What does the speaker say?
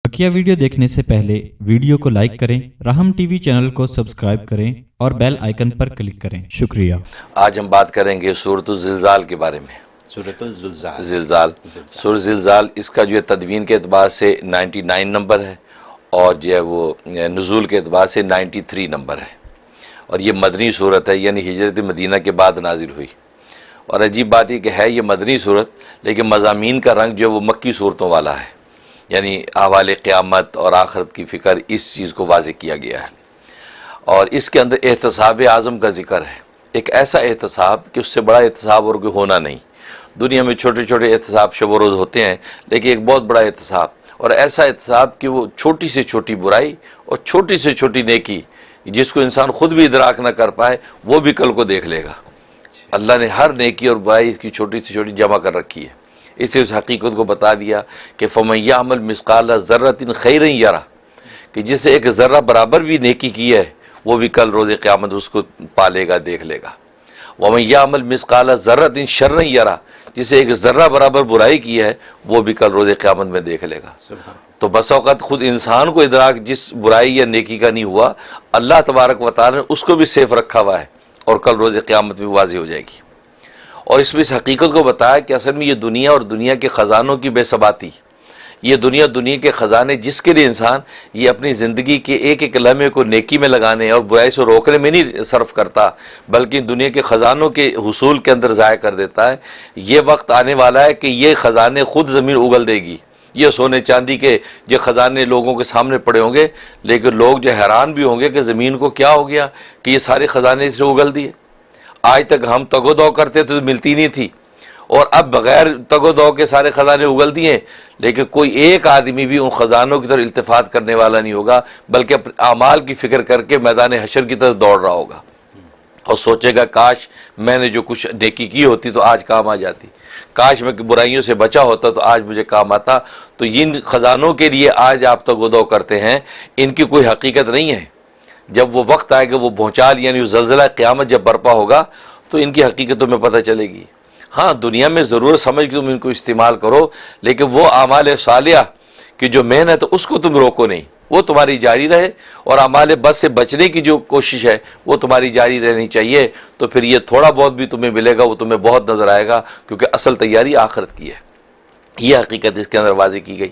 बकिया video देखने से पहले वीडियो को लाइक करें, राहम टीवी चैनल को सब्सक्राइब करें और बेल आइकन पर क्लिक करें। शुक्रिया। आज हम बात करेंगे सूरत ज़िलज़ाल के बारे में। ज़िलज़ाल सूरत ज़िलज़ाल, इसका जो है तदवीन के एतबार से 99 नंबर है और जो है वो नुज़ूल के एतबार से 93 नंबर है और ये मदनी सूरत है, यानी हिजरत मदीना के बाद नाजिल हुई। और अजीब बात ये कि है ये मदनी सूरत, लेकिन मज़ामीन का रंग जो है वो मक्की सूरतों वाला है, यानी अहवाल क़यामत और आखिरत की फ़िक्र, इस चीज़ को वाज़ेह किया गया है। और इसके अंदर एहतसाब आज़म का ज़िक्र है, एक ऐसा एहतसाब कि उससे बड़ा एहतसाब और कोई होना नहीं। दुनिया में छोटे छोटे एहतसाब शब रोज़ होते हैं, लेकिन एक बहुत बड़ा एहतसाब और ऐसा एहतसाब कि वो छोटी से छोटी बुराई और छोटी से छोटी नेकी जिसको इंसान ख़ुद भी इदराक ना कर पाए, वो भी कल को देख लेगा। अल्लाह ने हर नेकी और बुराई की छोटी से छोटी जमा कर रखी है। इसे उस हकीकत को बता दिया कि फमन यअमल मिस्काल ज़र्रतिन खैरन यरा, कि जिसे एक ज़र्रा बराबर भी नेकी की है वो भी कल रोज़े क़यामत उसको पालेगा, देख लेगा। वमन यअमल मिस्काल ज़र्रतिन शर्रन यरा, जिसे एक ज़र्रा बराबर बुराई की है वो भी कल रोज़े क़यामत में देख लेगा। तो बस औक़ात खुद इंसान को इदराक जिस बुराई या नेकी का नहीं हुआ, अल्लाह तबारक व तआला ने उसको भी सेफ रखा हुआ है और कल रोज़े क़यामत में वाज़ेह हो जाएगी। और इसमें इस हकीकत को बताया कि असल में ये दुनिया और दुनिया के ख़जानों की बेसबाती, ये दुनिया के ख़जाने जिसके लिए इंसान ये अपनी ज़िंदगी के एक एक लम्हे को नेकी में लगाने और बुराई से रोकने में नहीं सर्फ करता, बल्कि दुनिया के ख़जानों के हुसूल के अंदर ज़ाया कर देता है। ये वक्त आने वाला है कि ये ख़जाने ख़ुद ज़मीन उगल देगी। ये सोने चांदी के जो ख़जाने लोगों के सामने पड़े होंगे, लेकिन लोग जो हैरान भी होंगे कि ज़मीन को क्या हो गया कि ये सारे ख़जाने इससे उगल दिए। आज तक हम तगोदौ करते थे तो मिलती नहीं थी, और अब बग़ैर तगोदौ के सारे ख़जाने उगल दिए, लेकिन कोई एक आदमी भी उन ख़जानों की तरफ इल्तिफ़ात करने वाला नहीं होगा, बल्कि अपने आमाल की फ़िक्र करके मैदान हशर की तरफ दौड़ रहा होगा और सोचेगा काश मैंने जो कुछ नेकी की होती तो आज काम आ जाती, काश मैं बुराइयों से बचा होता तो आज मुझे काम आता। तो इन ख़जानों के लिए आज आप तगोदौ करते हैं, इनकी कोई हकीकत नहीं है। जब वो वक्त आएगा, वो भूचाल यानी ज़लज़ला क़यामत जब बर्पा होगा, तो इनकी हकीकतों में पता चलेगी। हाँ, दुनिया में ज़रूरत समझ के तुम इनको इस्तेमाल करो, लेकिन वो आमाल सालिया कि जो मेहनत है उसको तुम रोको नहीं, वो तुम्हारी जारी रहे, और आमाल बद से बचने की जो कोशिश है वो तुम्हारी जारी रहनी चाहिए। तो फिर ये थोड़ा बहुत भी तुम्हें मिलेगा वो तुम्हें बहुत नज़र आएगा, क्योंकि असल तैयारी आखिरत की है। ये हकीकत इसके अंदर वाज़ेह की गई।